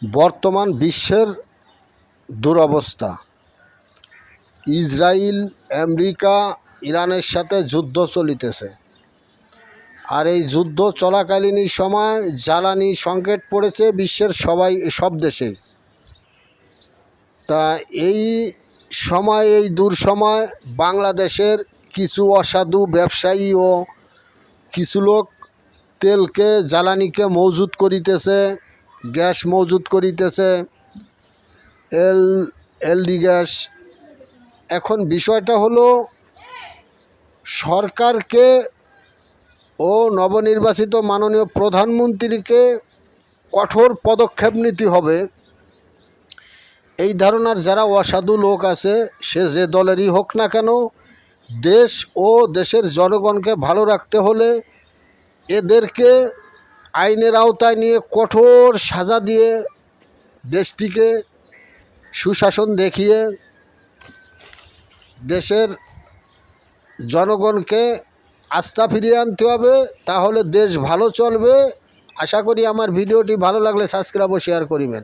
বর্তমান বিশ্বের দুরবস্থা। ইসরায়েল, আমেরিকা, ইরানের সাথে যুদ্ধ চলিতেছে। আর এই যুদ্ধ চলাকালীনই সময় জ্বালানি সংকট পড়েছে বিশ্বের সব দেশেই। তা এই সময়, এই দুঃসময় বাংলাদেশের কিছু অসাধু ব্যবসায়ী ও কিছু লোক তেলকে, জ্বালানিকে মজুত করিতেছে, গ্যাস মজুত করিতেছে, এলডি গ্যাস। এখন বিষয়টা হলো সরকারকে ও নবনির্বাচিত মাননীয় প্রধানমন্ত্রীকে কঠোর পদক্ষেপ নিতে হবে। এই ধারণার যারা অসাধু লোক আছে, সে যে দলেরই হোক না কেন, দেশ ও দেশের জনগণকে ভালো রাখতে হলে এদেরকে আইনের আওতায় নিয়ে কঠোর সাজা দিয়ে দেশটিকে সুশাসন দেখিয়ে দেশের জনগণকে আস্থা ফিরিয়ে আনতে হবে, তাহলে দেশ ভালো চলবে। আশা করি আমার ভিডিওটি ভালো লাগলে সাবস্ক্রাইব ও শেয়ার করিবেন।